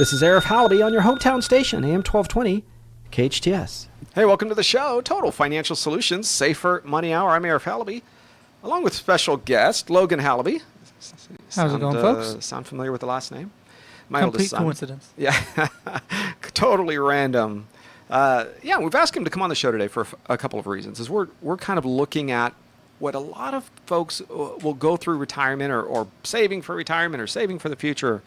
This is Arif Halaby on your hometown station, AM 1220, KHTS. Hey, welcome to the show, Total Financial Solutions, Safer Money Hour. I'm Arif Halaby, along with special guest, Logan Halaby. How's it going, folks? Sound familiar with the last name? My Complete coincidence. Yeah, totally random. We've asked him to come on the show today for a couple of reasons. Is we're kind of looking at what a lot of folks will go through retirement or saving for retirement or saving for the future.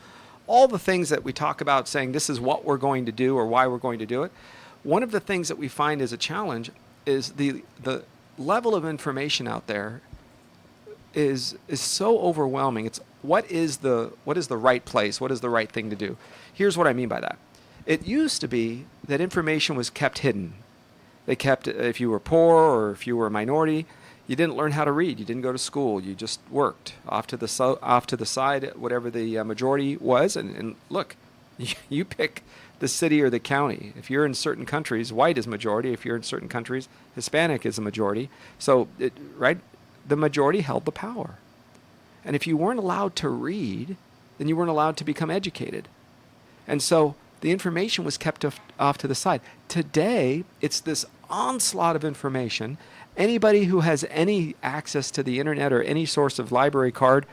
All the things that we talk about saying this is what we're going to do or why we're going to do it. One of the things that we find is a challenge is the level of information out there is so overwhelming. It's what is the right place? What is the right thing to do? Here's what I mean by that. It used to be that information was kept hidden. They kept, if you were poor or if you were a minority, you didn't learn how to read. You didn't go to school. You just worked off to the side, whatever the majority was. And look, you pick the city or the county. If you're in certain countries, white is majority. If you're in certain countries, Hispanic is a majority. So, the majority held the power. And if you weren't allowed to read, then you weren't allowed to become educated. And so the information was kept off to the side. Today, it's this onslaught of information. Anybody who has any access to the internet or any source of library card,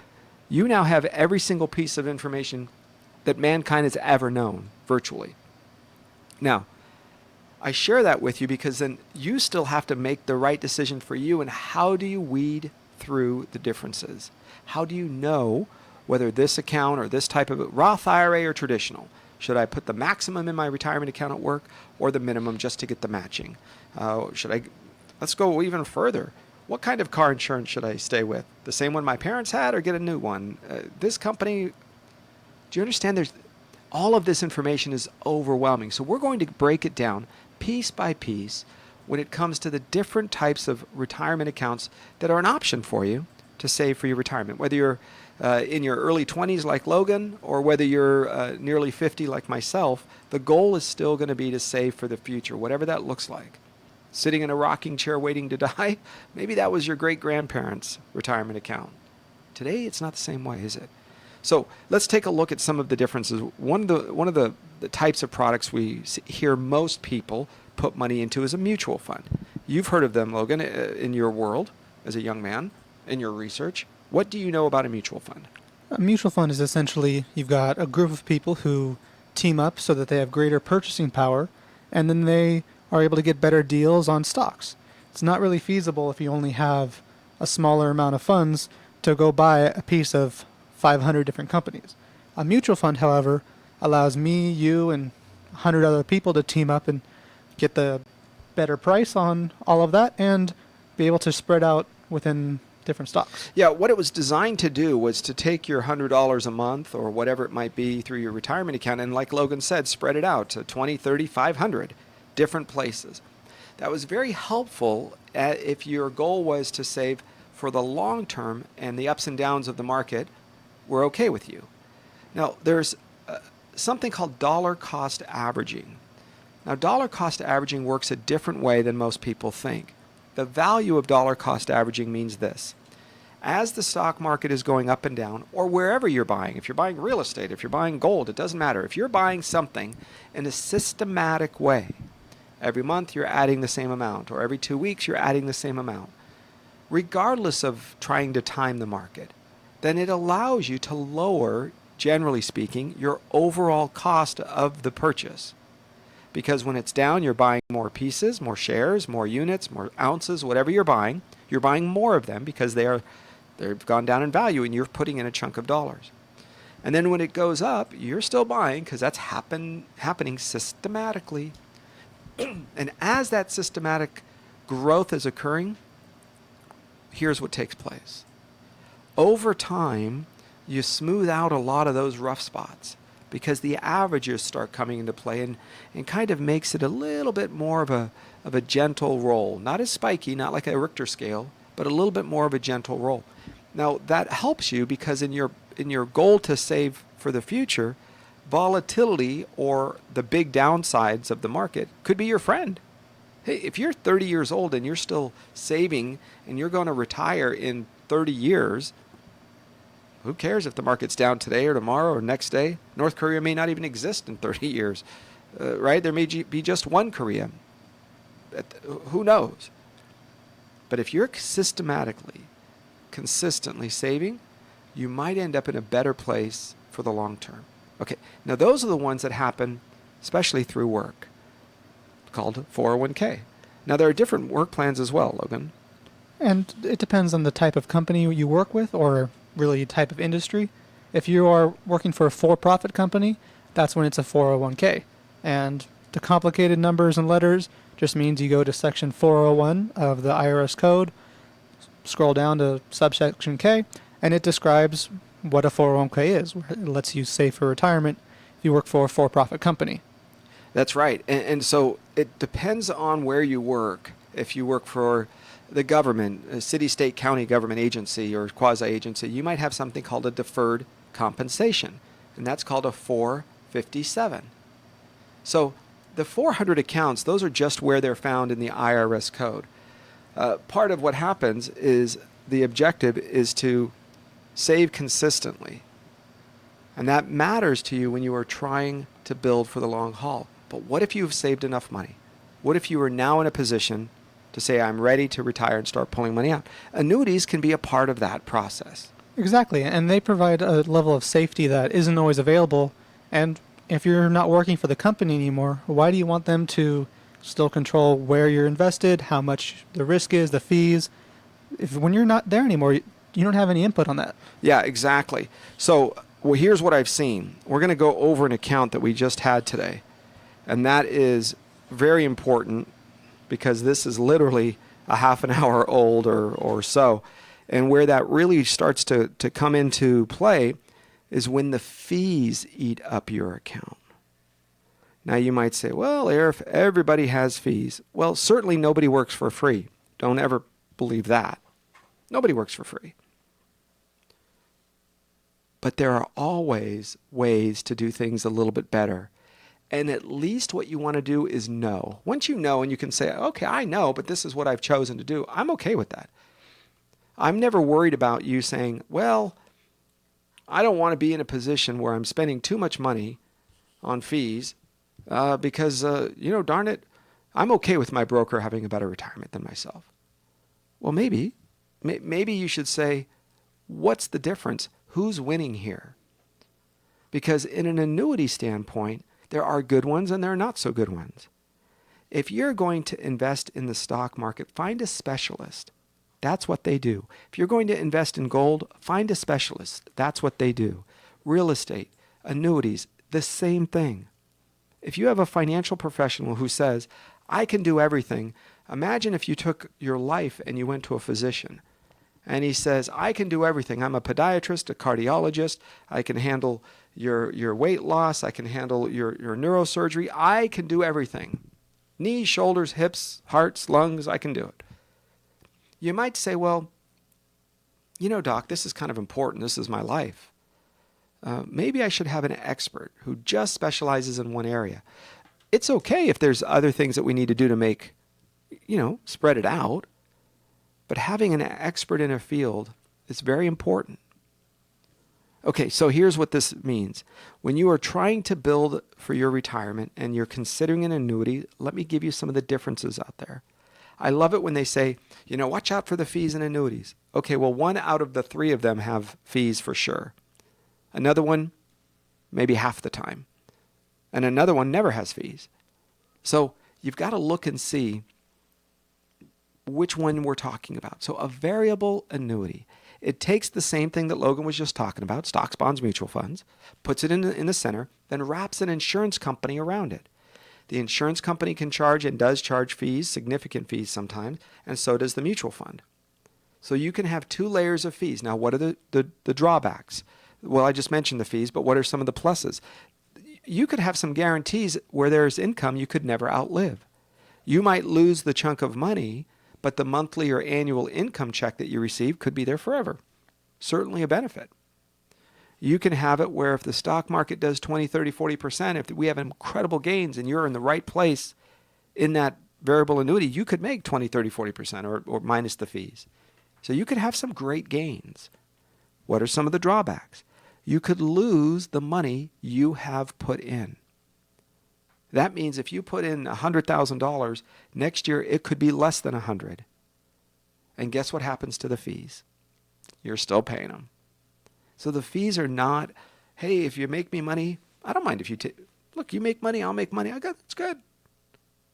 you now have every single piece of information that mankind has ever known, virtually. Now, I share that with you because then you still have to make the right decision for you. And how do you weed through the differences? How do you know whether this account or this type of Roth IRA or traditional? Should I put the maximum in my retirement account at work or the minimum just to get the matching? Let's go even further. What kind of car insurance should I stay with? The same one my parents had or get a new one? This company, do you understand? All of this information is overwhelming. So we're going to break it down piece by piece when it comes to the different types of retirement accounts that are an option for you to save for your retirement. Whether you're in your early 20s like Logan or whether you're nearly 50 like myself, the goal is still going to be to save for the future, whatever that looks like. Sitting in a rocking chair waiting to die, maybe that was your great-grandparents' retirement account. Today, it's not the same way, is it? So let's take a look at some of the differences. One of the types of products we hear most people put money into is a mutual fund. You've heard of them, Logan, in your world as a young man, in your research. What do you know about a mutual fund? A mutual fund is essentially you've got a group of people who team up so that they have greater purchasing power, and then they are able to get better deals on stocks. It's not really feasible if you only have a smaller amount of funds to go buy a piece of 500 different companies. A mutual fund, however, allows me, you, and 100 other people to team up and get the better price on all of that and be able to spread out within different stocks. Yeah, what it was designed to do was to take your $100 a month or whatever it might be through your retirement account and, like Logan said, spread it out to 20, 30, 500 different places. That was very helpful if your goal was to save for the long term and the ups and downs of the market were okay with you. Now, there's something called dollar cost averaging. Now, dollar cost averaging works a different way than most people think. The value of dollar cost averaging means this. As the stock market is going up and down, or wherever you're buying, if you're buying real estate, if you're buying gold, it doesn't matter. If you're buying something in a systematic way, every month you're adding the same amount, or every 2 weeks you're adding the same amount, regardless of trying to time the market, then it allows you to lower, generally speaking, your overall cost of the purchase. Because when it's down, you're buying more pieces, more shares, more units, more ounces, whatever you're buying more of them because they've gone down in value and you're putting in a chunk of dollars. And then when it goes up, you're still buying because that's happening systematically. And as that systematic growth is occurring, here's what takes place. Over time, you smooth out a lot of those rough spots because the averages start coming into play and kind of makes it a little bit more of a gentle roll. Not as spiky, not like a Richter scale, but a little bit more of a gentle roll. Now, that helps you because in your goal to save for the future, volatility or the big downsides of the market could be your friend. Hey, if you're 30 years old and you're still saving and you're going to retire in 30 years, Who cares if the market's down today or tomorrow or next day? North Korea may not even exist in 30 years, right? There may be just one Korea. Who knows? But if you're systematically, consistently saving, you might end up in a better place for the long term. Okay, now those are the ones that happen especially through work, called 401k. Now there are different work plans as well, Logan. And it depends on the type of company you work with, or really type of industry. If you are working for a for-profit company, that's when it's a 401k. And the complicated numbers and letters just means you go to section 401 of the IRS code, scroll down to subsection K, and it describes what a 401k is. It lets you save for retirement if you work for a for-profit company. That's right. And so it depends on where you work. If you work for the government, a city, state, county government agency or quasi-agency, you might have something called a deferred compensation, and that's called a 457. So the 400 accounts, those are just where they're found in the IRS code. Part of what happens is the objective is to save consistently. And that matters to you when you are trying to build for the long haul. But what if you've saved enough money? What if you are now in a position to say, I'm ready to retire and start pulling money out? Annuities can be a part of that process. Exactly, and they provide a level of safety that isn't always available. And if you're not working for the company anymore, why do you want them to still control where you're invested, how much the risk is, the fees? If when you're not there anymore, you don't have any input on that. Yeah, exactly. So here's what I've seen. We're going to go over an account that we just had today. And that is very important because this is literally a half an hour old or so. And where that really starts to come into play is when the fees eat up your account. Now you might say, well, Arif, everybody has fees. Well, certainly nobody works for free. Don't ever believe that. Nobody works for free. But there are always ways to do things a little bit better. And at least what you want to do is know. Once you know and you can say, okay, I know, but this is what I've chosen to do, I'm okay with that. I'm never worried about you saying, well, I don't want to be in a position where I'm spending too much money on fees because, darn it, I'm okay with my broker having a better retirement than myself. Well, maybe you should say, what's the difference? Who's winning here? Because in an annuity standpoint, there are good ones and there are not so good ones. If you're going to invest in the stock market, find a specialist. That's what they do. If you're going to invest in gold, find a specialist. That's what they do. Real estate, annuities, the same thing. If you have a financial professional who says, I can do everything, imagine if you took your life and you went to a physician and he says, I can do everything. I'm a podiatrist, a cardiologist. I can handle your weight loss. I can handle your neurosurgery. I can do everything. Knees, shoulders, hips, hearts, lungs, I can do it. You might say, well, doc, this is kind of important. This is my life. Maybe I should have an expert who just specializes in one area. It's okay if there's other things that we need to do to make, spread it out. But having an expert in a field is very important. Okay, so here's what this means. When you are trying to build for your retirement and you're considering an annuity, let me give you some of the differences out there. I love it when they say, watch out for the fees in annuities. Okay, well, 1 out of the 3 of them have fees for sure. Another one, maybe half the time. And another one never has fees. So you've got to look and see which one we're talking about. So a variable annuity. It takes the same thing that Logan was just talking about, stocks, bonds, mutual funds, puts it in the center, then wraps an insurance company around it. The insurance company can charge and does charge fees, significant fees sometimes, and so does the mutual fund. So you can have 2 layers of fees. Now, what are the drawbacks? Well, I just mentioned the fees, but what are some of the pluses? You could have some guarantees where there's income you could never outlive. You might lose the chunk of money, but the monthly or annual income check that you receive could be there forever. Certainly a benefit. You can have it where if the stock market does 20, 30, 40%, if we have incredible gains and you're in the right place in that variable annuity, you could make 20, 30, 40% or minus the fees. So you could have some great gains. What are some of the drawbacks? You could lose the money you have put in. That means if you put in $100,000, next year it could be less than 100. And guess what happens to the fees? You're still paying them. So the fees are not, hey, if you make me money, I don't mind if you look, you make money, I'll make money. It's good.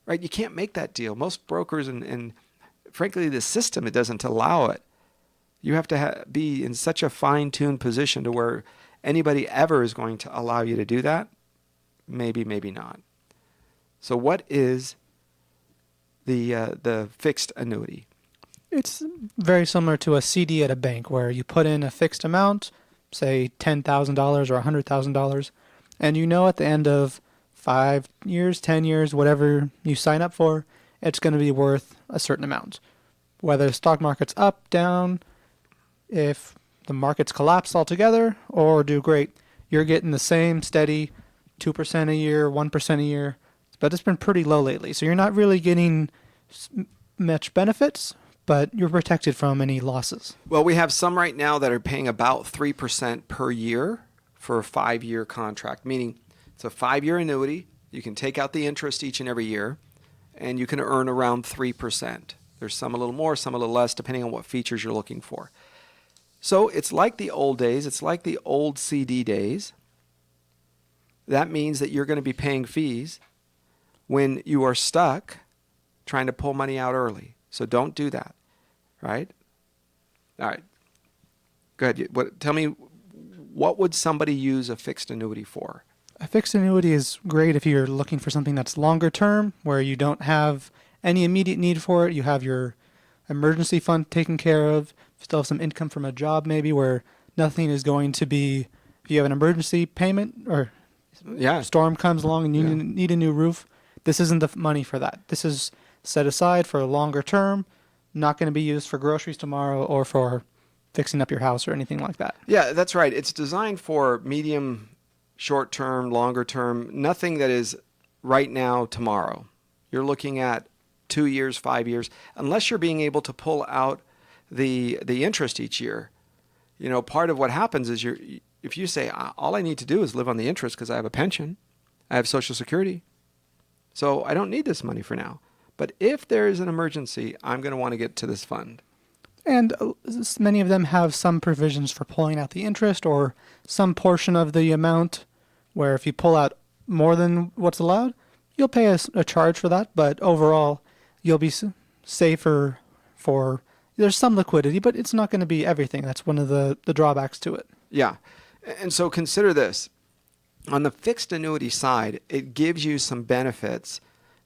Right? You can't make that deal. Most brokers and frankly, the system, it doesn't allow it. You have to be in such a fine-tuned position to where anybody ever is going to allow you to do that. Maybe, maybe not. So what is the fixed annuity? It's very similar to a CD at a bank where you put in a fixed amount, say $10,000 or $100,000, and you know at the end of 5 years, 10 years, whatever you sign up for, it's going to be worth a certain amount. Whether the stock market's up, down, if the markets collapse altogether or do great, you're getting the same steady 2% a year, 1% a year, but it's been pretty low lately. So you're not really getting much benefits, but you're protected from any losses. Well, we have some right now that are paying about 3% per year for a 5-year contract, meaning it's a 5-year annuity. You can take out the interest each and every year, and you can earn around 3%. There's some a little more, some a little less, depending on what features you're looking for. So it's like the old days. It's like the old CD days. That means that you're going to be paying fees when you are stuck trying to pull money out early. So don't do that, right? All right. Go ahead. Tell me, what would somebody use a fixed annuity for? A fixed annuity is great if you're looking for something that's longer term, where you don't have any immediate need for it. You have your emergency fund taken care of, still have some income from a job maybe where nothing is going to be, if you have an emergency payment or storm comes along and you need a new roof, this isn't the money for that. This is set aside for a longer term, not going to be used for groceries tomorrow or for fixing up your house or anything like that. Yeah, that's right. It's designed for medium, short term, longer term, nothing that is right now, tomorrow. You're looking at 2 years, 5 years, unless you're being able to pull out the interest each year. You know, part of what happens is if you say, all I need to do is live on the interest because I have a pension, I have Social Security, so I don't need this money for now. But if there is an emergency, I'm going to want to get to this fund. And many of them have some provisions for pulling out the interest or some portion of the amount where if you pull out more than what's allowed, you'll pay a charge for that. But overall, you'll be safer for, there's some liquidity, but it's not going to be everything. That's one of the drawbacks to it. Yeah. And so consider this. On the fixed annuity side, it gives you some benefits,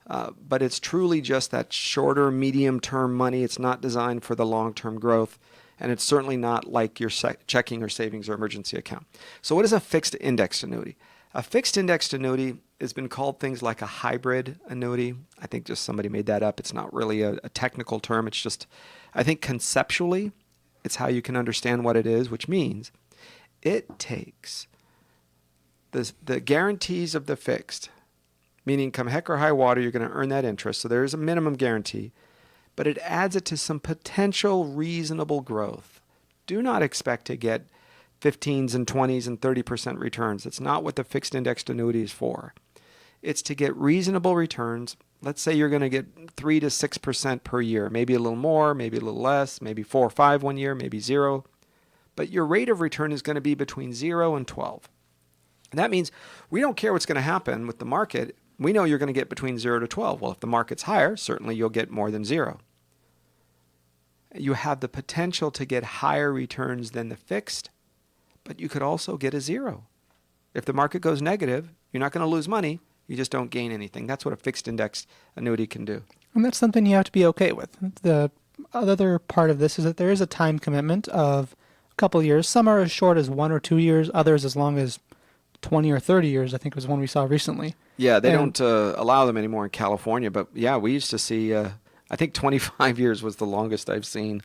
but it's truly just that shorter, medium-term money. It's not designed for the long-term growth, and it's certainly not like your checking or savings or emergency account. So what is a fixed indexed annuity? A fixed indexed annuity has been called things like a hybrid annuity. I think just somebody made that up. It's not really a technical term. It's just, I think conceptually, it's how you can understand what it is, which means it takes the guarantees of the fixed, meaning come heck or high water, you're going to earn that interest. So there is a minimum guarantee, but it adds it to some potential reasonable growth. Do not expect to get 15s and 20s and 30% returns. That's not what the fixed indexed annuity is for. It's to get reasonable returns. Let's say you're going to get 3 to 6% per year, maybe a little more, maybe a little less, maybe 4 or 5 one year, maybe 0. But your rate of return is going to be between 0 and 12. And that means we don't care what's going to happen with the market. We know you're going to get between 0 to 12. Well, if the market's higher, certainly you'll get more than 0. You have the potential to get higher returns than the fixed, but you could also get a 0. If the market goes negative, you're not going to lose money. You just don't gain anything. That's what a fixed indexed annuity can do. And that's something you have to be okay with. The other part of this is that there is a time commitment of a couple of years. Some are as short as 1 or 2 years, others as long as 20 or 30 years, I think was one we saw recently. Yeah, they don't allow them anymore in California, but yeah, we used to see, I think 25 years was the longest I've seen.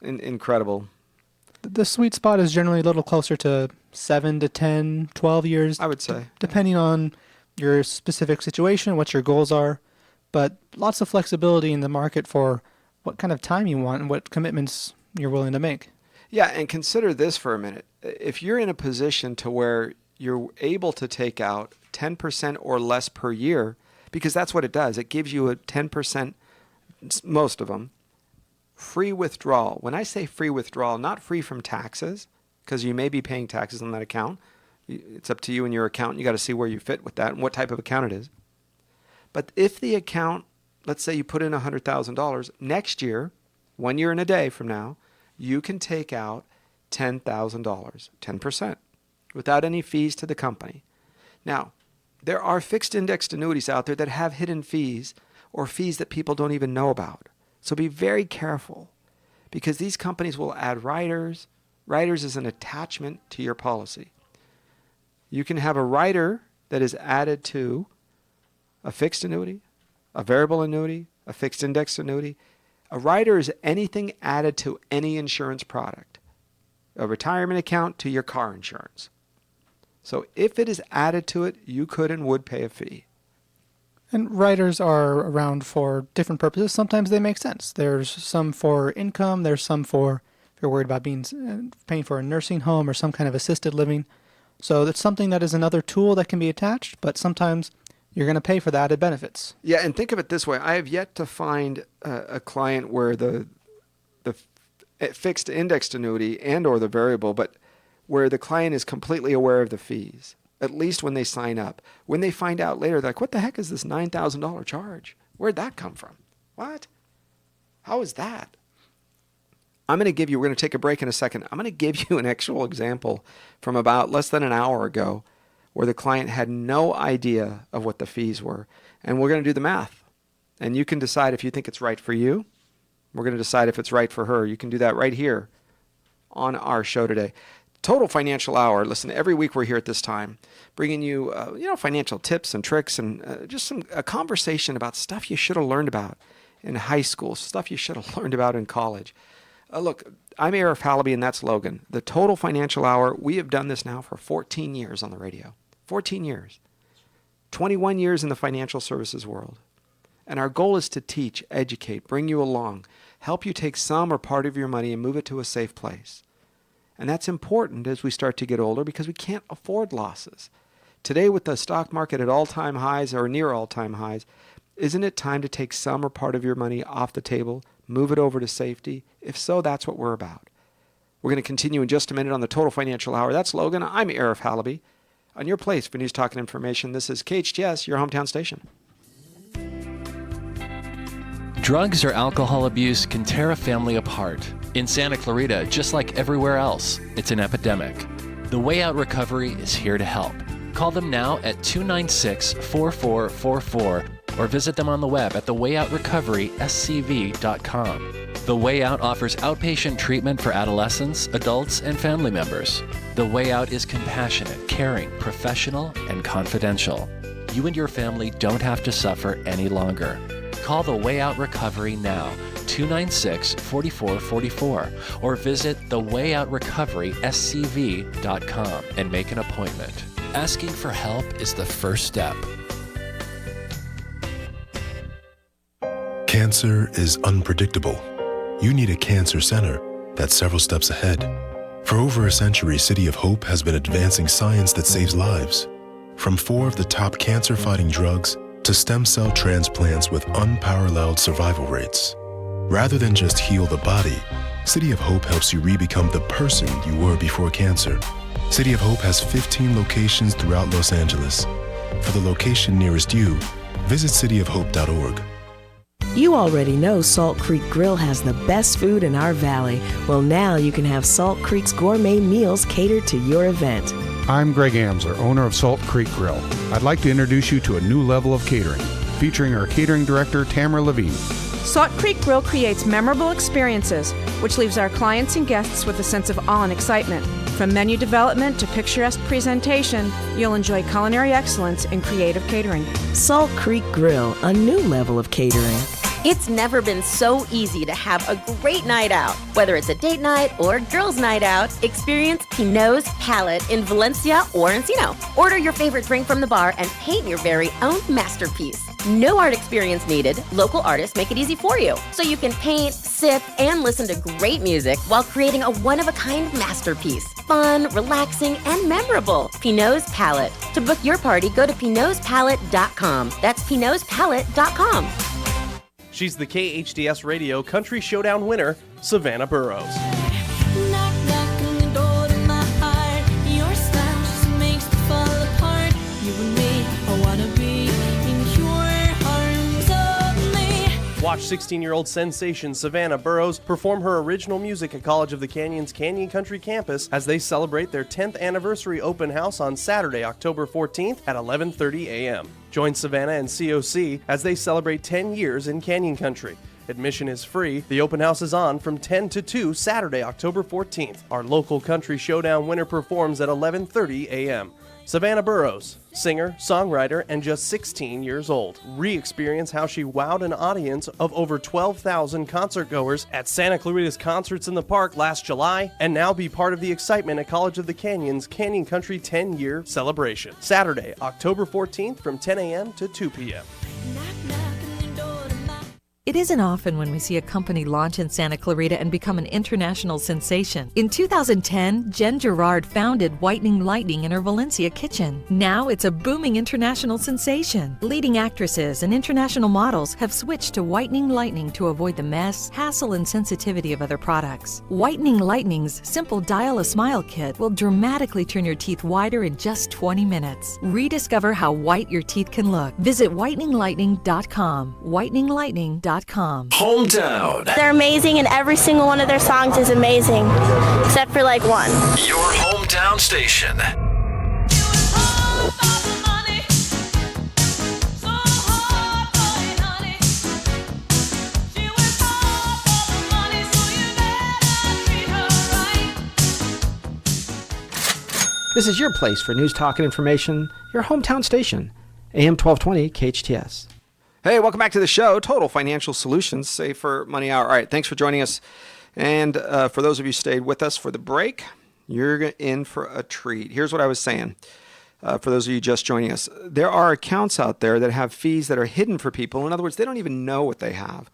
Incredible. The sweet spot is generally a little closer to 7 to 10, 12 years. I would say. Depending on your specific situation, what your goals are, but lots of flexibility in the market for what kind of time you want and what commitments you're willing to make. Yeah, and consider this for a minute. If you're in a position to where you're able to take out 10% or less per year, because that's what it does. It gives you a 10%, most of them, free withdrawal. When I say free withdrawal, not free from taxes, because you may be paying taxes on that account. It's up to you and your account. You got to see where you fit with that and what type of account it is. But if the account, let's say you put in $100,000, next year, 1 year and a day from now, you can take out $10,000, 10%, without any fees to the company. Now, there are fixed indexed annuities out there that have hidden fees or fees that people don't even know about. So be very careful, because these companies will add riders. Riders is an attachment to your policy. You can have a rider that is added to a fixed annuity, a variable annuity, a fixed indexed annuity. A rider is anything added to any insurance product, a retirement account to your car insurance. So if it is added to it, you could and would pay a fee. And riders are around for different purposes. Sometimes they make sense. There's some for income. There's some for if you're worried about paying for a nursing home or some kind of assisted living. So that's something that is another tool that can be attached, but sometimes you're going to pay for the added benefits. Yeah, and think of it this way. I have yet to find a client where the fixed indexed annuity and or the variable, but where the client is completely aware of the fees, at least when they sign up. When they find out later, they're like, what the heck is this $9,000 charge? Where'd that come from? What? How is that? We're going to take a break in a second. I'm going to give you an actual example from about less than an hour ago where the client had no idea of what the fees were. And we're going to do the math. And you can decide if you think it's right for you. We're going to decide if it's right for her. You can do that right here on our show today. Total Financial Hour. Listen, every week we're here at this time, bringing you, financial tips and tricks and just a conversation about stuff you should have learned about in high school, stuff you should have learned about in college. Look, I'm Arif Halaby, and that's Logan. The Total Financial Hour, we have done this now for 14 years on the radio. 14 years. 21 years in the financial services world. And our goal is to teach, educate, bring you along, help you take some or part of your money and move it to a safe place. And that's important as we start to get older because we can't afford losses. Today, with the stock market at all-time highs or near all-time highs, isn't it time to take some or part of your money off the table, move it over to safety? If so, that's what we're about. We're going to continue in just a minute on the Total Financial Hour. That's Logan. I'm Arif Halaby. On your place for news, talk, and information, this is KHTS, your hometown station. Drugs or alcohol abuse can tear a family apart. In Santa Clarita, just like everywhere else, it's an epidemic. The Way Out Recovery is here to help. Call them now at 296-4444 or visit them on the web at thewayoutrecoveryscv.com. The Way Out offers outpatient treatment for adolescents, adults, and family members. The Way Out is compassionate, caring, professional, and confidential. You and your family don't have to suffer any longer. Call the Way Out Recovery now, 296-4444, or visit thewayoutrecoveryscv.com and make an appointment. Asking for help is the first step. Cancer is unpredictable. You need a cancer center that's several steps ahead. For over a century, City of Hope has been advancing science that saves lives. From 4 of the top cancer-fighting drugs to stem cell transplants with unparalleled survival rates. Rather than just heal the body, City of Hope helps you re-become the person you were before cancer. City of Hope has 15 locations throughout Los Angeles. For the location nearest you, visit cityofhope.org. You already know Salt Creek Grill has the best food in our valley. Well, now you can have Salt Creek's gourmet meals catered to your event. I'm Greg Amsler, owner of Salt Creek Grill. I'd like to introduce you to a new level of catering, featuring our catering director, Tamara Levine. Salt Creek Grill creates memorable experiences, which leaves our clients and guests with a sense of awe and excitement. From menu development to picturesque presentation, you'll enjoy culinary excellence and creative catering. Salt Creek Grill, a new level of catering. It's never been so easy to have a great night out. Whether it's a date night or girls' night out, experience Pinot's Palette in Valencia or Encino. Order your favorite drink from the bar and paint your very own masterpiece. No art experience needed. Local artists make it easy for you, so you can paint, sip, and listen to great music while creating a one-of-a-kind masterpiece. Fun, relaxing, and memorable. Pinot's Palette. To book your party, go to pinotspalette.com. That's pinotspalette.com. She's the KHTS Radio Country Showdown winner, Savannah Burrows. Knock, knock on the door to my heart. Your style just makes me fall apart. You and me, I wanna be in your arms only. Watch 16-year-old sensation Savannah Burrows perform her original music at College of the Canyon's Canyon Country campus as they celebrate their 10th anniversary open house on Saturday, October 14th at 11:30 a.m. Join Savannah and COC as they celebrate 10 years in Canyon Country. Admission is free. The open house is on from 10 to 2 Saturday, October 14th. Our local Country Showdown winner performs at 11:30 a.m. Savannah Burrows, singer, songwriter, and just 16 years old. Re-experience how she wowed an audience of over 12,000 concert-goers at Santa Clarita's Concerts in the Park last July, and now be part of the excitement at College of the Canyon's Canyon Country 10-year celebration. Saturday, October 14th from 10 a.m. to 2 p.m. It isn't often when we see a company launch in Santa Clarita and become an international sensation. In 2010, Jen Girard founded Whitening Lightning in her Valencia kitchen. Now it's a booming international sensation. Leading actresses and international models have switched to Whitening Lightning to avoid the mess, hassle, and sensitivity of other products. Whitening Lightning's simple Dial a Smile kit will dramatically turn your teeth whiter in just 20 minutes. Rediscover how white your teeth can look. Visit whiteninglightning.com. whiteninglightning.com. Hometown. They're amazing, and every single one of their songs is amazing, except for like one. Your hometown station. This is your place for news, talk, and information. Your hometown station, AM 1220 KHTS. Hey, welcome back to the show, Total Financial Solutions, Save for Money Hour. All right, thanks for joining us. And for those of you who stayed with us for the break, you're in for a treat. Here's what I was saying. For those of you just joining us, there are accounts out there that have fees that are hidden for people. In other words, they don't even know what they have.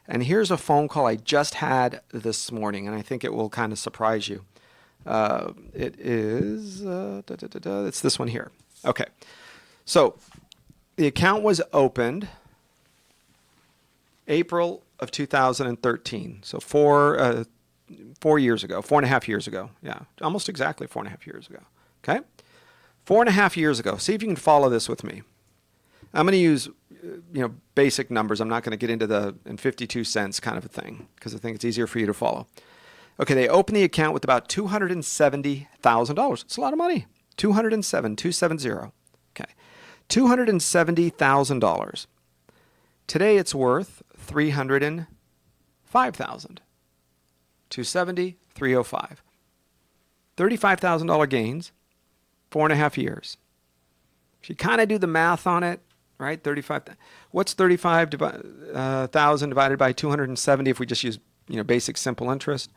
And here's a phone call I just had this morning, and I think it will kind of surprise you. It is, it's this one here. Okay. So the account was opened April of 2013. So 4 years ago, 4.5 years ago. Yeah, almost exactly 4.5 years ago. Okay? 4.5 years ago. See if you can follow this with me. I'm going to use, basic numbers. I'm not going to get into the 52 cents kind of a thing because I think it's easier for you to follow. Okay, they opened the account with about $270,000. It's a lot of money. $270,000. Okay. $270,000. Today it's worth $305,000. $270,000, $305,000. $35,000 gains, 4.5 years. If you kind of do the math on it, right? 35. What's 35,000 divided by 270 if we just use, basic simple interest?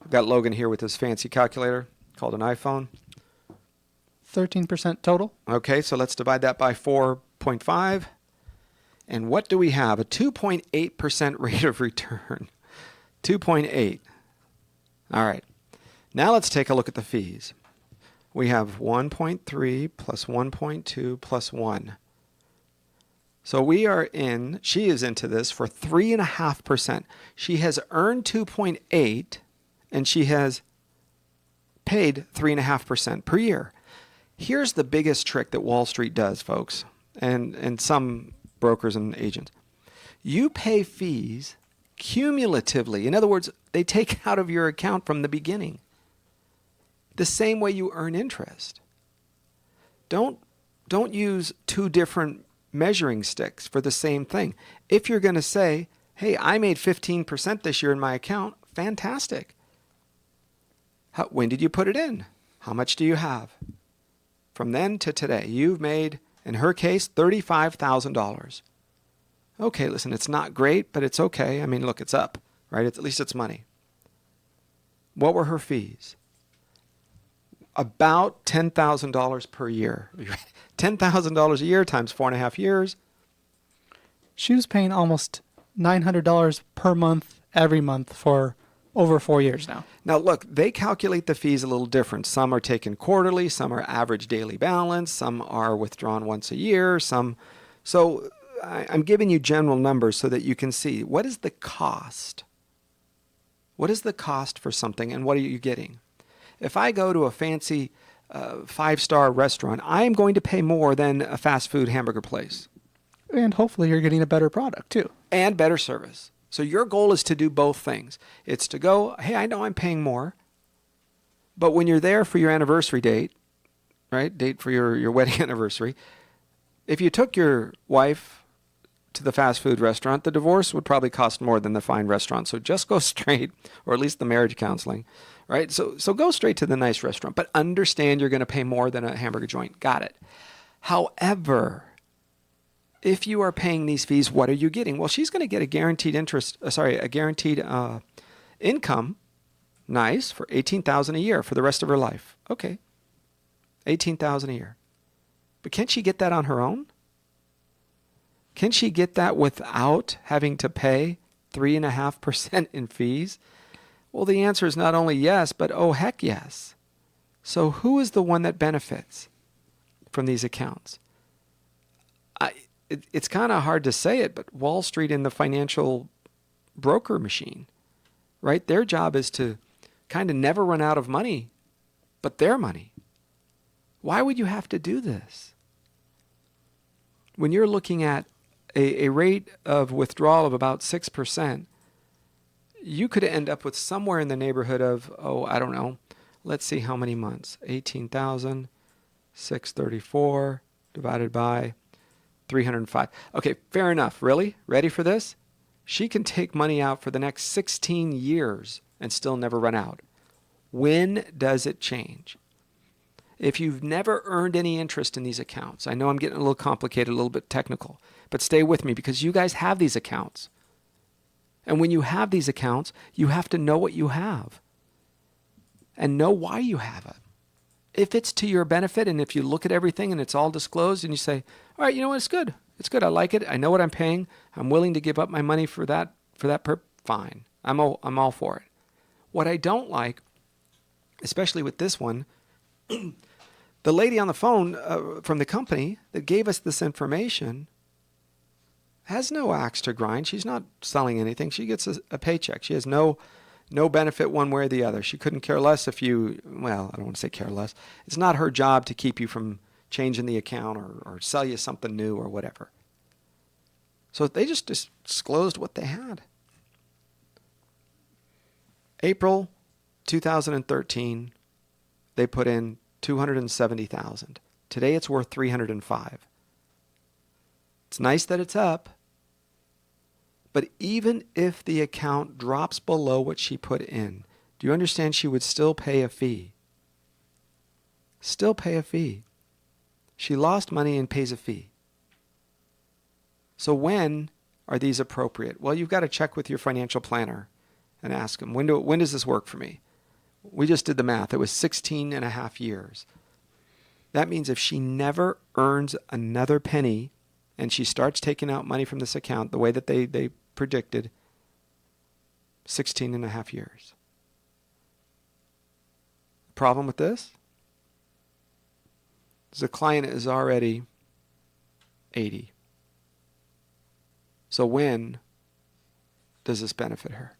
I've got Logan here with his fancy calculator called an iPhone. 13% total. Okay, so let's divide that by 4.5. And what do we have? A 2.8% rate of return. 2.8. All right. Now let's take a look at the fees. We have 1.3 plus 1.2 plus 1. So she is into this for 3.5%. She has earned 2.8 and she has paid 3.5% per year. Here's the biggest trick that Wall Street does, folks, and some brokers and agents. You pay fees cumulatively. In other words, they take out of your account from the beginning. The same way you earn interest. Don't use two different measuring sticks for the same thing. If you're going to say, hey, I made 15% this year in my account, fantastic. When did you put it in? How much do you have? From then to today, you've made, in her case, $35,000. Okay, listen, it's not great, but it's okay. I mean, look, it's up, right? At least it's money. What were her fees? About $10,000 per year. $10,000 a year times 4.5 years. She was paying almost $900 per month every month for over 4 years now. Now, look, they calculate the fees a little different. Some are taken quarterly, some are average daily balance, some are withdrawn once a year, some. So I'm giving you general numbers so that you can see what is the cost. What is the cost for something and what are you getting? If I go to a fancy 5-star restaurant, I am going to pay more than a fast food hamburger place. And hopefully you're getting a better product too. And better service. So your goal is to do both things. It's to go, hey, I know I'm paying more, but when you're there for your anniversary date, right, date for your wedding anniversary, if you took your wife to the fast food restaurant, the divorce would probably cost more than the fine restaurant. So just go straight, or at least the marriage counseling, right? So go straight to the nice restaurant, but understand you're going to pay more than a hamburger joint. Got it. However, if you are paying these fees, what are you getting? Well, she's going to get a guaranteed income, nice, for $18,000 a year for the rest of her life. Okay, $18,000 a year. But can't she get that on her own? Can she get that without having to pay 3.5% in fees? Well, the answer is not only yes, but oh, heck yes. So who is the one that benefits from these accounts? It's kind of hard to say it, but Wall Street and the financial broker machine, right? Their job is to kind of never run out of money, but their money. Why would you have to do this? When you're looking at a rate of withdrawal of about 6%, you could end up with somewhere in the neighborhood of, I don't know, let's see how many months. 18,000, 634 divided by 305. Okay, fair enough. Really? Ready for this? She can take money out for the next 16 years and still never run out. When does it change? If you've never earned any interest in these accounts, I know I'm getting a little complicated, a little bit technical, but stay with me because you guys have these accounts. And when you have these accounts, you have to know what you have and know why you have it. If it's to your benefit and if you look at everything and it's all disclosed and you say, all right, you know what, it's good. It's good. I like it. I know what I'm paying. I'm willing to give up my money for that fine. I'm all for it. What I don't like, especially with this one, the lady on the phone from the company that gave us this information has no axe to grind. She's not selling anything. She gets a paycheck. She has no benefit one way or the other. She couldn't care less if you, well, I don't want to say care less. It's not her job to keep you from changing the account or sell you something new or whatever. So they just disclosed what they had. April 2013, they put in $270,000. Today it's worth $305,000. It's nice that it's up, but even if the account drops below what she put in, do you understand she would still pay a fee? Still pay a fee. She lost money and pays a fee. So when are these appropriate? Well, you've got to check with your financial planner and ask them, when does this work for me? We just did the math. It was 16.5 years. That means if she never earns another penny and she starts taking out money from this account the way that they predicted, 16.5 years. The problem with this is the client is already 80. So when does this benefit her?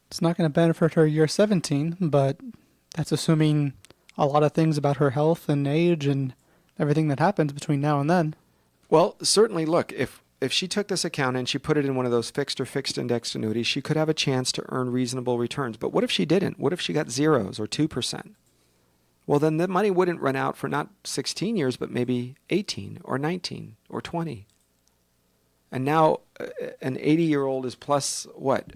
It's not going to benefit her year 17, but that's assuming a lot of things about her health and age and everything that happens between now and then. Well, certainly, look, if she took this account and she put it in one of those fixed or fixed indexed annuities, she could have a chance to earn reasonable returns. But what if she didn't? What if she got zeros or 2%? Well, then the money wouldn't run out for not 16 years, but maybe 18 or 19 or 20. And now an 80-year-old is plus what?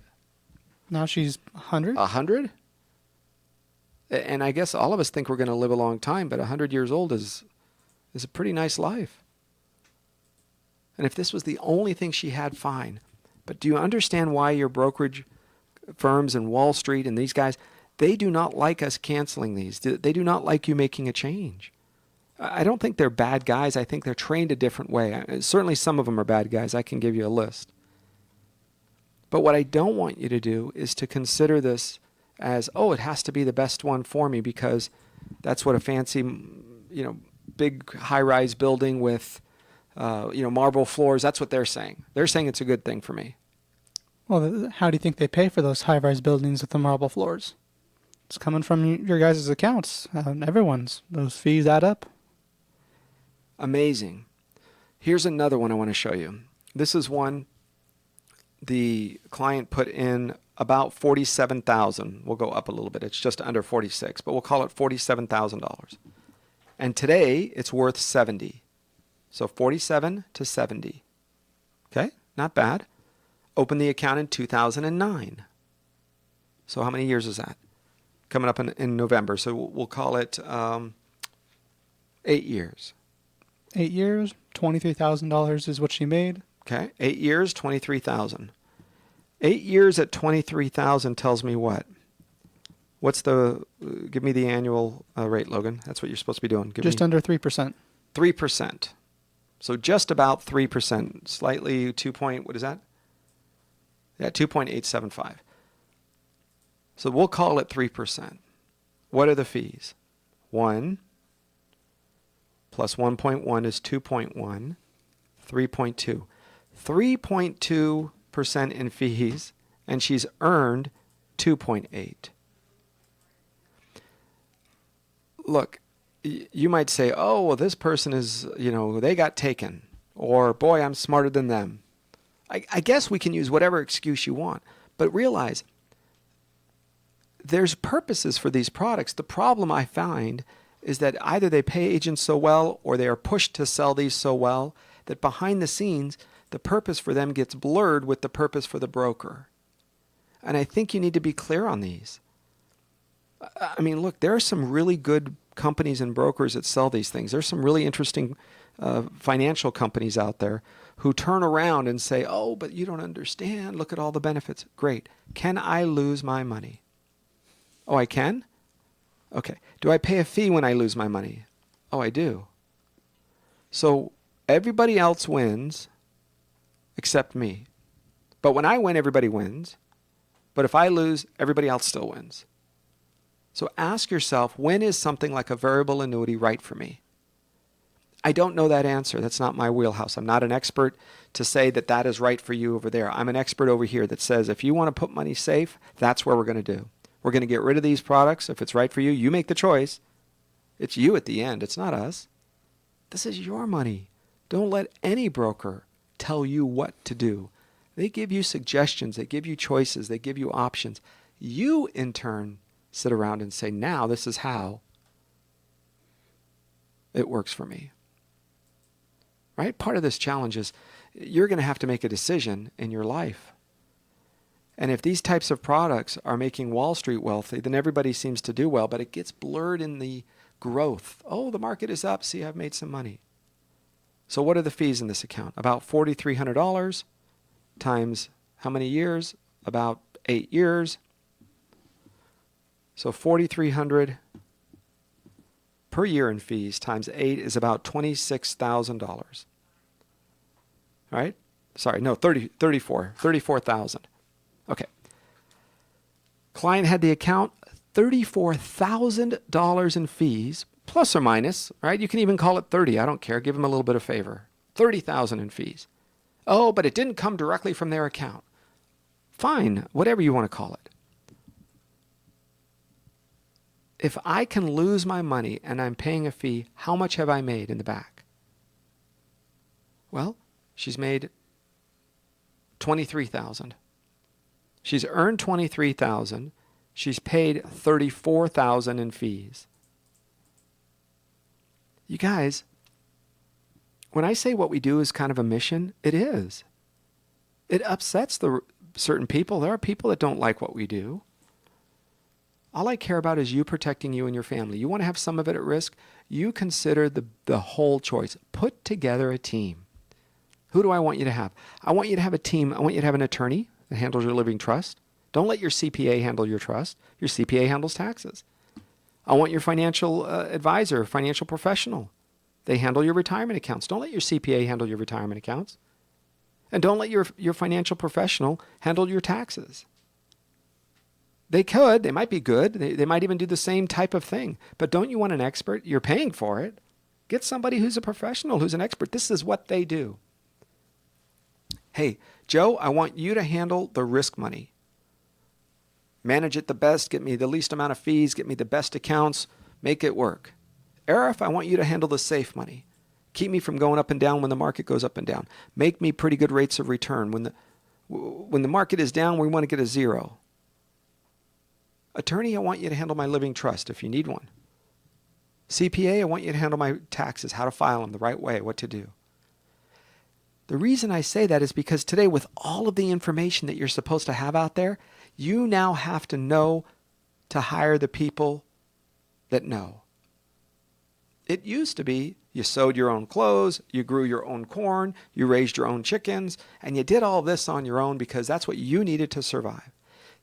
Now she's 100? 100? And I guess all of us think we're going to live a long time, but 100 years old is a pretty nice life. And if this was the only thing she had, fine. But do you understand why your brokerage firms and Wall Street and these guys, they do not like us canceling these. They do not like you making a change. I don't think they're bad guys. I think they're trained a different way. Certainly some of them are bad guys. I can give you a list. But what I don't want you to do is to consider this as, oh, it has to be the best one for me because that's what a fancy, big high-rise building with, marble floors, that's what they're saying. They're saying it's a good thing for me. Well, how do you think they pay for those high-rise buildings with the marble floors? It's coming from your guys' accounts. Everyone's. Those fees add up. Amazing. Here's another one I want to show you. This is one the client put in about $47,000. We'll go up a little bit. It's just under 46, but we'll call it $47,000. And today it's worth 70. So 47 to 70. Okay, not bad. Opened the account in 2009. So how many years is that? Coming up in November. So we'll call it 8 years. 8 years, $23,000 is what she made. Okay, 8 years, $23,000. 8 years at $23,000 tells me what? What's give me the annual rate, Logan. That's what you're supposed to be doing. Just under 3%. 3%. So just about 3%, slightly 2.875. So we'll call it 3%. What are the fees? 1 plus 1.1 is 2.1, 3.2. 3.2% in fees, and she's earned 2.8. Look, you might say, oh, well, this person is, they got taken. Or, boy, I'm smarter than them. I guess we can use whatever excuse you want. But realize, there's purposes for these products. The problem I find is that either they pay agents so well or they are pushed to sell these so well that behind the scenes, the purpose for them gets blurred with the purpose for the broker. And I think you need to be clear on these. I mean, look, there are some really good companies and brokers that sell these things. There's some really interesting financial companies out there who turn around and say, oh, but you don't understand. Look at all the benefits. Great. Can I lose my money? Oh, I can? Okay. Do I pay a fee when I lose my money? Oh, I do. So everybody else wins except me. But when I win, everybody wins. But if I lose, everybody else still wins. So ask yourself, when is something like a variable annuity right for me? I don't know that answer. That's not my wheelhouse. I'm not an expert to say that that is right for you over there. I'm an expert over here that says if you want to put money safe, that's what we're going to do. We're going to get rid of these products. If it's right for you, you make the choice. It's you at the end. It's not us. This is your money. Don't let any broker tell you what to do. They give you suggestions. They give you choices. They give you options. You, in turn, sit around and say, now this is how it works for me. Right? Part of this challenge is you're going to have to make a decision in your life. And if these types of products are making Wall Street wealthy, then everybody seems to do well, but it gets blurred in the growth. Oh, the market is up. See, I've made some money. So what are the fees in this account? About $4,300 times how many years? About 8 years. So $4,300 per year in fees times 8 is about $26,000. Right? Sorry, no, 34,000. Okay. Client had the account, $34,000 in fees, plus or minus, right? You can even call it 30. I don't care. Give them a little bit of favor. 30,000 in fees. Oh, but it didn't come directly from their account. Fine, whatever you want to call it. If I can lose my money and I'm paying a fee, how much have I made in the back? Well, she's made $23,000. She's earned $23,000. She's paid $34,000 in fees. You guys, when I say what we do is kind of a mission, it is. It upsets certain people. There are people that don't like what we do. All I care about is you protecting you and your family. You want to have some of it at risk? You consider the whole choice. Put together a team. Who do I want you to have? I want you to have a team. I want you to have an attorney that handles your living trust. Don't let your CPA handle your trust. Your CPA handles taxes. I want your financial advisor, financial professional. They handle your retirement accounts. Don't let your CPA handle your retirement accounts. And don't let your financial professional handle your taxes. They could. They might be good. They might even do the same type of thing. But don't you want an expert? You're paying for it. Get somebody who's a professional, who's an expert. This is what they do. Hey, Joe, I want you to handle the risk money. Manage it the best. Get me the least amount of fees. Get me the best accounts. Make it work. Arif, I want you to handle the safe money. Keep me from going up and down when the market goes up and down. Make me pretty good rates of return. When the market is down, we want to get a zero. Attorney, I want you to handle my living trust if you need one. CPA, I want you to handle my taxes, how to file them the right way, what to do. The reason I say that is because today, with all of the information that you're supposed to have out there, you now have to know to hire the people that know. It used to be you sewed your own clothes, you grew your own corn, you raised your own chickens, and you did all this on your own because that's what you needed to survive.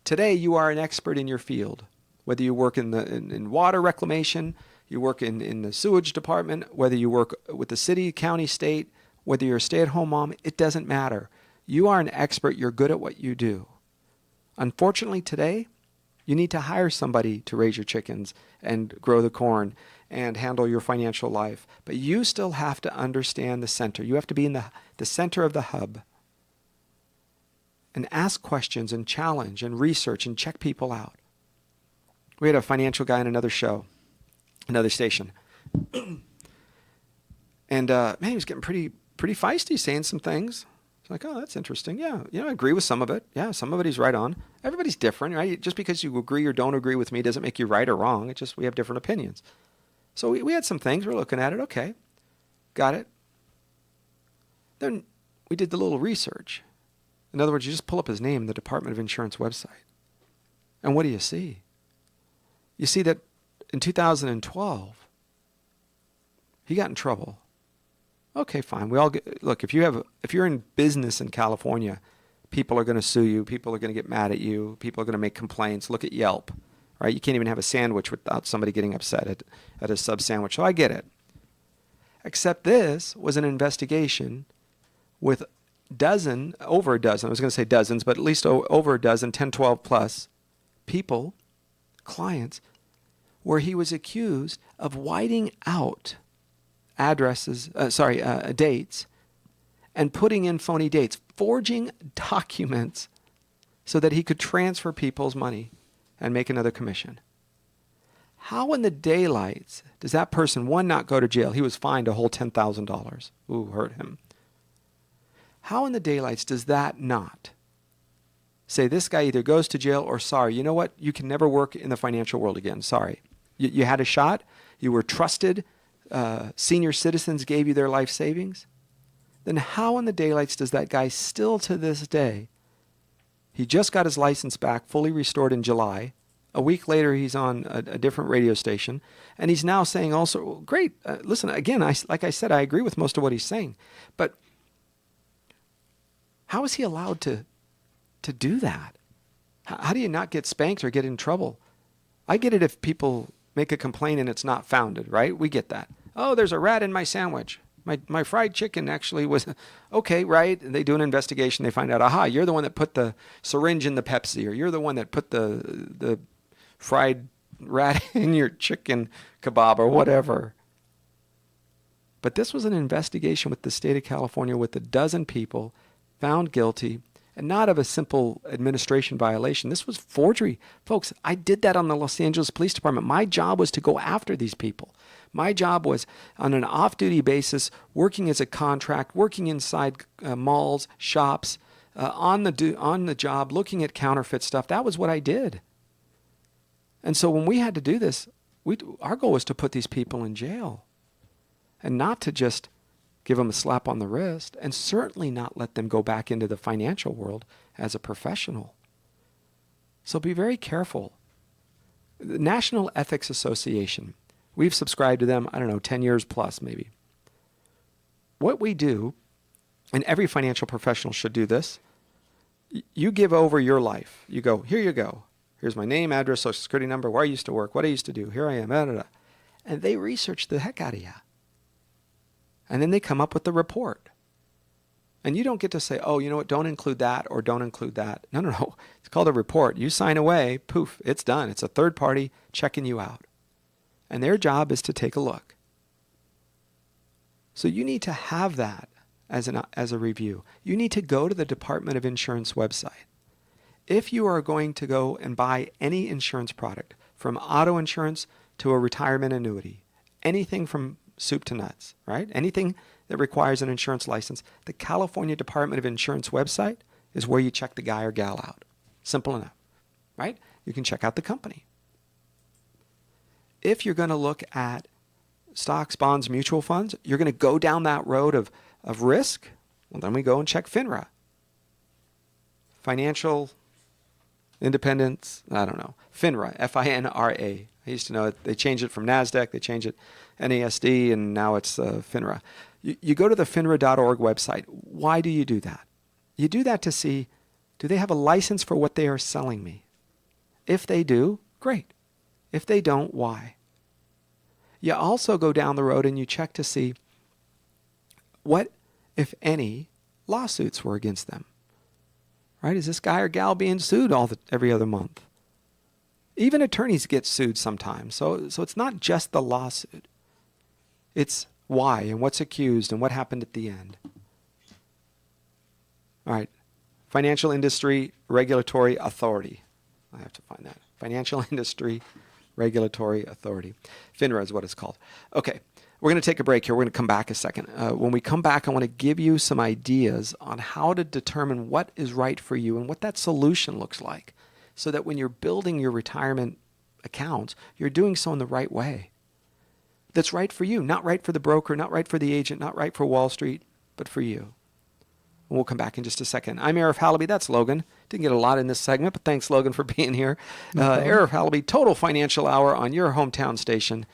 Today, you are an expert in your field. Whether you work in water reclamation, you work in the sewage department, whether you work with the city, county, state, whether you're a stay-at-home mom, it doesn't matter. You are an expert. You're good at what you do. Unfortunately, today, you need to hire somebody to raise your chickens and grow the corn and handle your financial life. But you still have to understand the center. You have to be in the center of the hub and ask questions and challenge and research and check people out. We had a financial guy on another show, another station. And man, he was getting pretty feisty, saying some things. It's like, oh, that's interesting. Yeah, I agree with some of it. Yeah, some of it he's right on. Everybody's different, right? Just because you agree or don't agree with me doesn't make you right or wrong. It's just we have different opinions. So we had some things. We're looking at it. Okay, got it. Then we did the little research. In other words, you just pull up his name, the Department of Insurance website. And what do you see? You see that in 2012, he got in trouble. Okay, fine. We all look, if you're in business in California, people are going to sue you, people are going to get mad at you, people are going to make complaints. Look at Yelp, right? You can't even have a sandwich without somebody getting upset at a sub sandwich. So I get it. Except this was an investigation with over a dozen, I was going to say dozens, but at least over a dozen, 10, 12 plus people, clients, where he was accused of whiting out dates and putting in phony dates, forging documents so that he could transfer people's money and make another commission. How in the daylights does that person, one, not go to jail? He was fined a whole $10,000. Ooh, hurt him. How in the daylights does that not say this guy either goes to jail or sorry, you know what? You can never work in the financial world again. Sorry. You had a shot. You were trusted. Senior citizens gave you their life savings. Then how in the daylights does that guy still to this day, he just got his license back, fully restored in July. A week later, he's on a different radio station. And he's now saying also, well, great, listen, again, like I said, I agree with most of what he's saying. But how is he allowed to do that? How do you not get spanked or get in trouble? I get it if people make a complaint and it's not founded, right? We get that. Oh, there's a rat in my sandwich. My fried chicken actually was, okay, right? They do an investigation. They find out, aha, you're the one that put the syringe in the Pepsi, or you're the one that put the fried rat in your chicken kebab or whatever. But this was an investigation with the state of California with a dozen people found guilty, and not of a simple administration violation. This was forgery. Folks, I did that on the Los Angeles Police Department. My job was to go after these people. My job was on an off-duty basis, working as a contract, working inside malls, shops, on the job, looking at counterfeit stuff. That was what I did. And so when we had to do this, our goal was to put these people in jail and not to just give them a slap on the wrist, and certainly not let them go back into the financial world as a professional. So be very careful. The National Ethics Association, we've subscribed to them, 10 years plus maybe. What we do and every financial professional should do this. You give over your life. You go, here you go. Here's my name, address, social security number, where I used to work, what I used to do. Here I am. Da, da, da. And they research the heck out of you. And then they come up with the report. And you don't get to say, oh, you know what, don't include that or don't include that. No, no, no. It's called a report. You sign away, poof, it's done. It's a third party checking you out. And their job is to take a look. So you need to have that as a review. You need to go to the Department of Insurance website. If you are going to go and buy any insurance product, from auto insurance to a retirement annuity, anything from soup to nuts, right? Anything that requires an insurance license, the California Department of Insurance website is where you check the guy or gal out. Simple enough, right? You can check out the company. If you're going to look at stocks, bonds, mutual funds, you're going to go down that road of risk, well, then we go and check FINRA. Financial Independence, I don't know. FINRA, F-I-N-R-A. I used to know it. They changed it from NASDAQ, they changed it NASD, and now it's FINRA. You go to the FINRA.org website. Why do you do that? You do that to see, do they have a license for what they are selling me? If they do, great. If they don't, why? You also go down the road and you check to see what, if any, lawsuits were against them. Right? Is this guy or gal being sued every other month? Even attorneys get sued sometimes. So it's not just the lawsuit. It's why and what's accused and what happened at the end. All right. Financial Industry Regulatory Authority. I have to find that. Financial Industry Regulatory Authority. FINRA is what it's called. Okay. We're going to take a break here. We're going to come back a second. When we come back, I want to give you some ideas on how to determine what is right for you and what that solution looks like, so that when you're building your retirement accounts, you're doing so in the right way. That's right for you, not right for the broker, not right for the agent, not right for Wall Street, but for you. And we'll come back in just a second. I'm Arif Halaby. That's Logan. Didn't get a lot in this segment, but thanks, Logan, for being here. Arif Halaby, Total Financial Hour on your hometown station.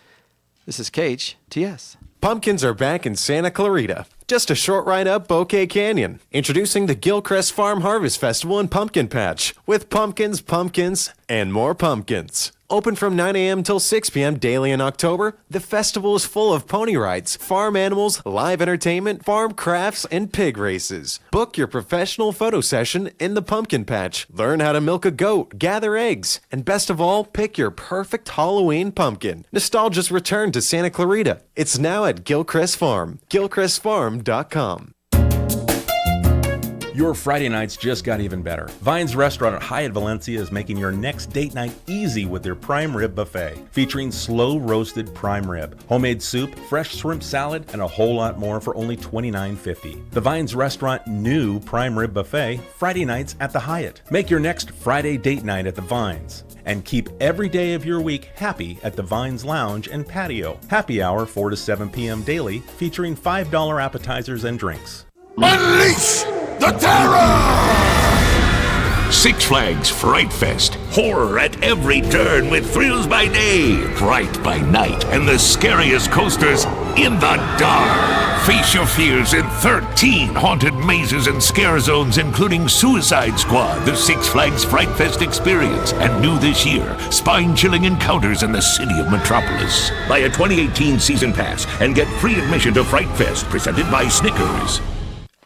This is KHTS. Pumpkins are back in Santa Clarita, just a short ride up Bouquet Canyon. Introducing the Gilchrist Farm Harvest Festival and Pumpkin Patch, with pumpkins, and more pumpkins. Open from 9 a.m. till 6 p.m. daily in October, the festival is full of pony rides, farm animals, live entertainment, farm crafts, and pig races. Book your professional photo session in the Pumpkin Patch. Learn how to milk a goat, gather eggs, and best of all, pick your perfect Halloween pumpkin. Nostalgia's returned to Santa Clarita. It's now at Gilchrist Farm, gilchristfarm.com. Your Friday nights just got even better. Vine's Restaurant at Hyatt Valencia is making your next date night easy with their prime rib buffet, featuring slow roasted prime rib, homemade soup, fresh shrimp salad, and a whole lot more for only $29.50. The Vine's Restaurant new prime rib buffet, Friday nights at the Hyatt. Make your next Friday date night at the Vines. And keep every day of your week happy at the Vines Lounge and Patio. Happy hour 4 to 7 p.m. daily, featuring $5 appetizers and drinks. Unleash the terror! Six Flags Fright Fest. Horror at every turn with thrills by day, fright by night, and the scariest coasters in the dark. Face your fears in 13 haunted mazes and scare zones, including Suicide Squad, the Six Flags Fright Fest experience, and new this year, spine-chilling encounters in the city of Metropolis. Buy a 2018 season pass and get free admission to Fright Fest, presented by Snickers.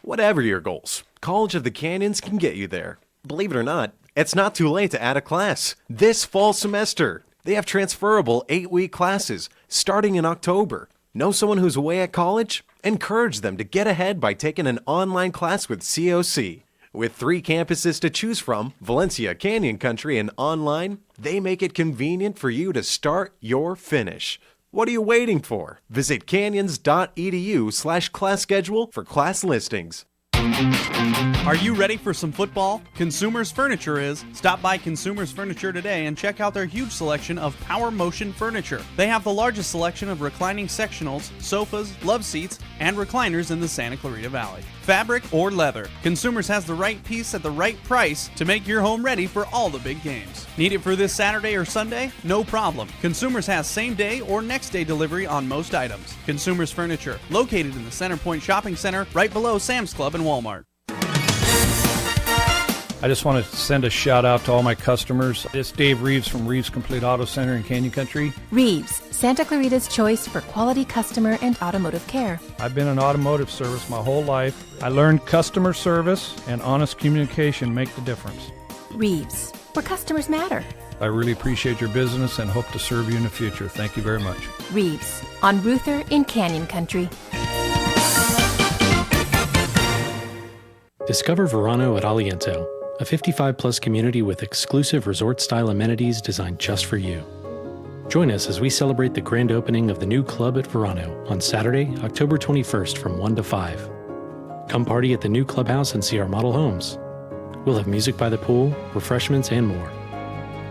Whatever your goals, College of the Canyons can get you there. Believe it or not, it's not too late to add a class this fall semester. They have transferable 8-week classes starting in October. Know someone who's away at college? Encourage them to get ahead by taking an online class with COC. With 3 campuses to choose from, Valencia, Canyon Country, and online, they make it convenient for you to start your finish. What are you waiting for? Visit canyons.edu/class schedule for class listings. Are you ready for some football? Consumers Furniture is. Stop by Consumers Furniture today and check out their huge selection of Power Motion furniture. They have the largest selection of reclining sectionals, sofas, love seats, and recliners in the Santa Clarita Valley. Fabric or leather, Consumers has the right piece at the right price to make your home ready for all the big games. Need it for this Saturday or Sunday? No problem. Consumers has same day or next day delivery on most items. Consumers Furniture, located in the Center Point Shopping Center, right below Sam's Club and Walmart. I just want to send a shout out to all my customers. It's Dave Reeves from Reeves Complete Auto Center in Canyon Country. Reeves, Santa Clarita's choice for quality customer and automotive care. I've been in automotive service my whole life. I learned customer service and honest communication make the difference. Reeves, where customers matter. I really appreciate your business and hope to serve you in the future. Thank you very much. Reeves, on Ruther in Canyon Country. Discover Verano at Aliento, a 55-plus community with exclusive resort-style amenities designed just for you. Join us as we celebrate the grand opening of the new club at Verano on Saturday, October 21st from 1 to 5. Come party at the new clubhouse and see our model homes. We'll have music by the pool, refreshments, and more.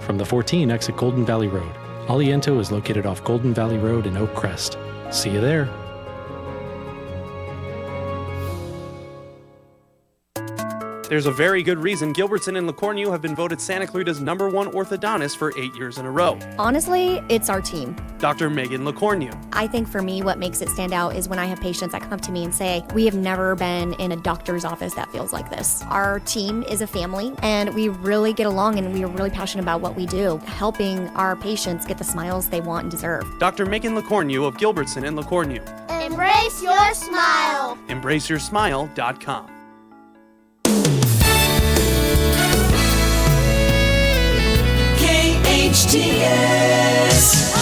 From the 14 exit Golden Valley Road, Aliento is located off Golden Valley Road in Oak Crest. See you there. There's a very good reason Gilbertson and LaCourneau have been voted Santa Clarita's #1 orthodontist for 8 years in a row. Honestly, it's our team. Dr. Megan LaCourneau. I think for me, what makes it stand out is when I have patients that come up to me and say, we have never been in a doctor's office that feels like this. Our team is a family, and we really get along, and we are really passionate about what we do, helping our patients get the smiles they want and deserve. Dr. Megan LaCourneau of Gilbertson and LaCourneau. Embrace your smile. EmbraceYourSmile.com. KHTS.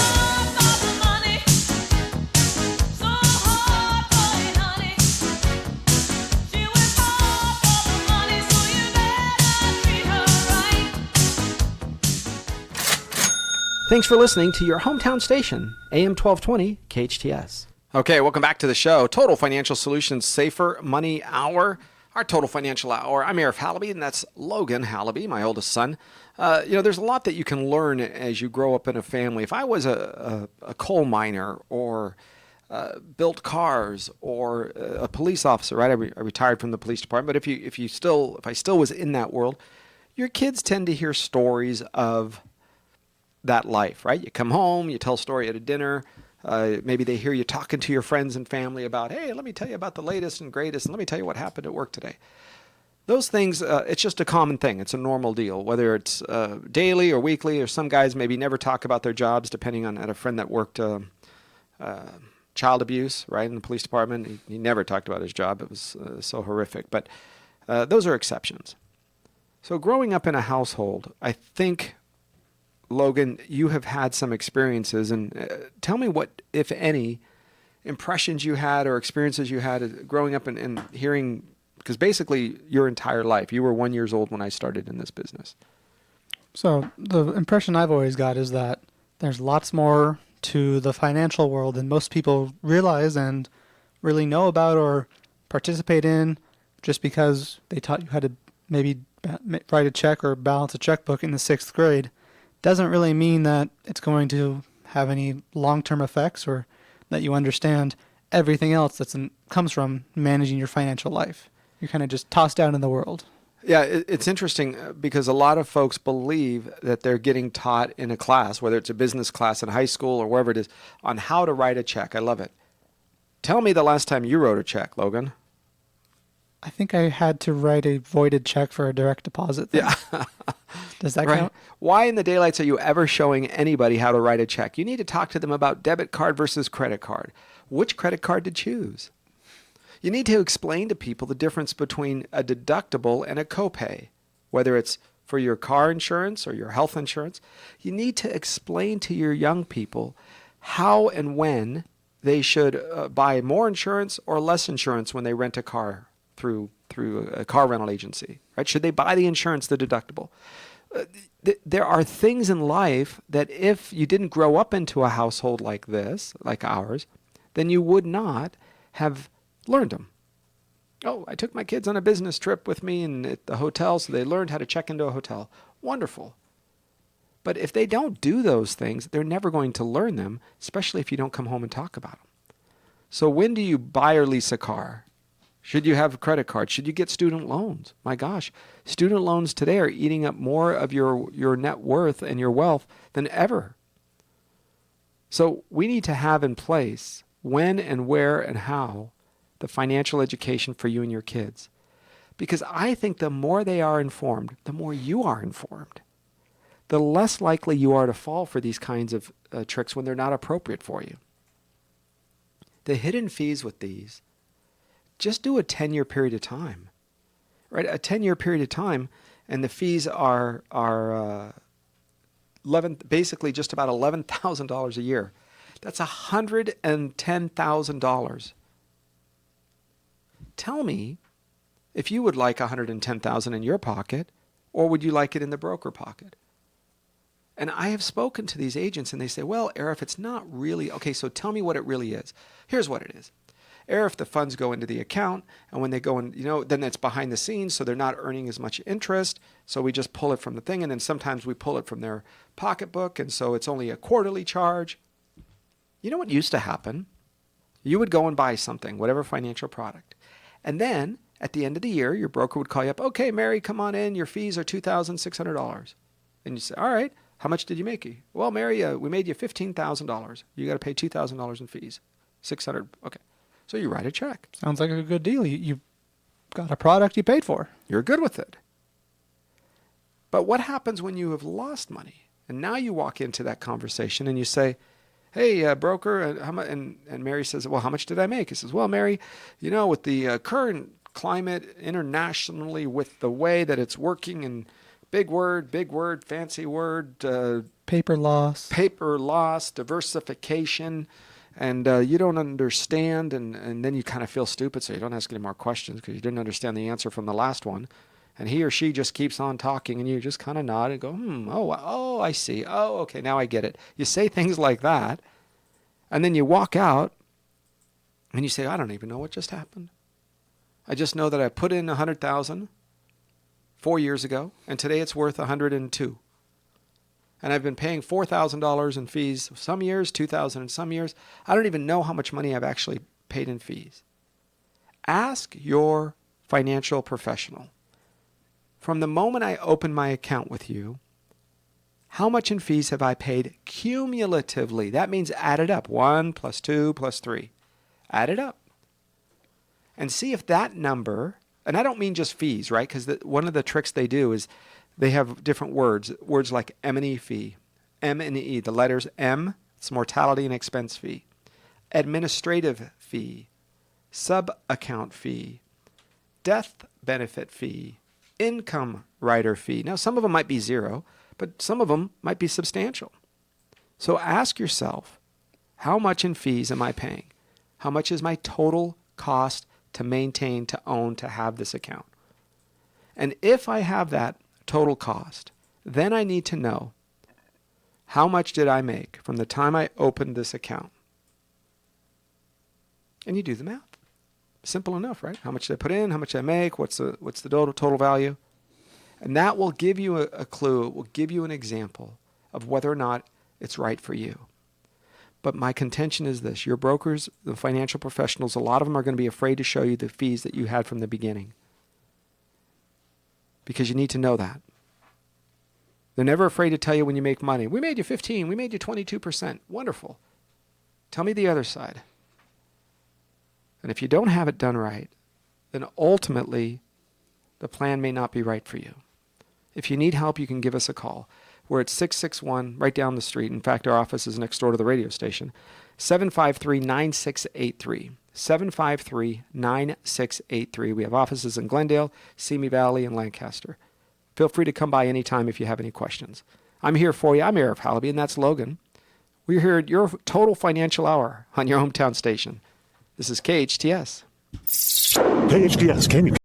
Thanks for listening to your hometown station, AM 1220 KHTS. Okay, welcome back to the show. Total Financial Solutions Safer Money Hour. Our Total Financial Hour. I'm Arif Halaby, and that's Logan Halaby, my oldest son. There's a lot that you can learn as you grow up in a family. If I was a coal miner or built cars or a police officer, right? I retired from the police department. But if I still was in that world, your kids tend to hear stories of that life, right? You come home, you tell a story at a dinner. Maybe they hear you talking to your friends and family about, hey, let me tell you about the latest and greatest, and let me tell you what happened at work today. Those things, it's just a common thing. It's a normal deal, whether it's daily or weekly, or some guys maybe never talk about their jobs, depending on, I had a friend that worked child abuse, right, in the police department. He never talked about his job. It was so horrific. But those are exceptions. So growing up in a household, I think, Logan, you have had some experiences, and tell me what, if any, impressions you had or experiences you had growing up and hearing, because basically your entire life, you were 1 year old when I started in this business. So the impression I've always got is that there's lots more to the financial world than most people realize and really know about or participate in, just because they taught you how to maybe write a check or balance a checkbook in the 6th grade. Doesn't really mean that it's going to have any long-term effects or that you understand everything else that comes from managing your financial life. You're kind of just tossed out in the world. Yeah, it's interesting because a lot of folks believe that they're getting taught in a class, whether it's a business class in high school or wherever it is, on how to write a check. I love it. Tell me the last time you wrote a check, Logan. I think I had to write a voided check for a direct deposit thing. Yeah. Does that count? Why in the daylights are you ever showing anybody how to write a check? You need to talk to them about debit card versus credit card. Which credit card to choose? You need to explain to people the difference between a deductible and a copay, whether it's for your car insurance or your health insurance. You need to explain to your young people how and when they should buy more insurance or less insurance when they rent a car through a car rental agency, right? Should they buy the insurance, the deductible? There are things in life that if you didn't grow up into a household like this, like ours, then you would not have learned them. Oh, I took my kids on a business trip with me and at the hotel, so they learned how to check into a hotel. Wonderful. But if they don't do those things, they're never going to learn them, especially if you don't come home and talk about them. So when do you buy or lease a car? Should you have a credit card? Should you get student loans? My gosh, student loans today are eating up more of your net worth and your wealth than ever. So we need to have in place when and where and how the financial education for you and your kids. Because I think the more they are informed, the more you are informed. The less likely you are to fall for these kinds of tricks when they're not appropriate for you. The hidden fees with these, just do a 10-year period of time. Right? A 10-year period of time, and the fees are basically just about $11,000 a year. That's $110,000. Tell me if you would like $110,000 in your pocket, or would you like it in the broker pocket? And I have spoken to these agents and they say, well, Arif, it's not really, okay, so tell me what it really is. Here's what it is. Arif, the funds go into the account, and when they go in, then it's behind the scenes, so they're not earning as much interest, so we just pull it from the thing, and then sometimes we pull it from their pocketbook, and so it's only a quarterly charge. You know what used to happen? You would go and buy something, whatever financial product. And then at the end of the year, your broker would call you up, okay, Mary, come on in. Your fees are $2,600. And you say, all right, how much did you make you? Well, Mary, we made you $15,000. You got to pay $2,000 in fees. $600. Okay. So you write a check. Sounds like a good deal. You got a product you paid for. You're good with it. But what happens when you have lost money? And now you walk into that conversation and you say, hey, broker, and Mary says, well, how much did I make? He says, well, Mary, with the current climate internationally, with the way that it's working, and big word, fancy word. Paper loss, diversification, and you don't understand, and then you kind of feel stupid, so you don't ask any more questions because you didn't understand the answer from the last one. And he or she just keeps on talking, and you just kind of nod and go, oh, I see. Oh, okay, now I get it. You say things like that, and then you walk out, and you say, I don't even know what just happened. I just know that I put in $100,000 4 years ago, and today it's worth $102,000. And I've been paying $4,000 in fees some years, $2,000 in some years. I don't even know how much money I've actually paid in fees. Ask your financial professional. From the moment I open my account with you, how much in fees have I paid cumulatively? That means add it up. 1 plus 2 plus 3. Add it up. And see if that number, and I don't mean just fees, right? Because one of the tricks they do is they have different words like M&E fee. M&E, the letters M, it's mortality and expense fee. Administrative fee. Sub-account fee. Death benefit fee. Income rider fee. Now, some of them might be zero, but some of them might be substantial. So ask yourself, how much in fees am I paying? How much is my total cost to maintain, to own, to have this account? And if I have that total cost, then I need to know, how much did I make from the time I opened this account? And you do the math. Simple enough, right? How much did I put in? How much did I make? What's the total value? And that will give you a clue. It will give you an example of whether or not it's right for you. But my contention is this. Your brokers, the financial professionals, a lot of them are going to be afraid to show you the fees that you had from the beginning. Because you need to know that. They're never afraid to tell you when you make money. We made you 15. We made you 22%. Wonderful. Tell me the other side. And if you don't have it done right, then ultimately the plan may not be right for you. If you need help, you can give us a call. We're at 661 right down the street. In fact, our office is next door to the radio station. 753-9683. 753-9683. We have offices in Glendale, Simi Valley, and Lancaster. Feel free to come by anytime if you have any questions. I'm here for you. I'm Arif Halaby, and that's Logan. We're here at your Total Financial Hour on your hometown station. This is KHTS. KHTS, can you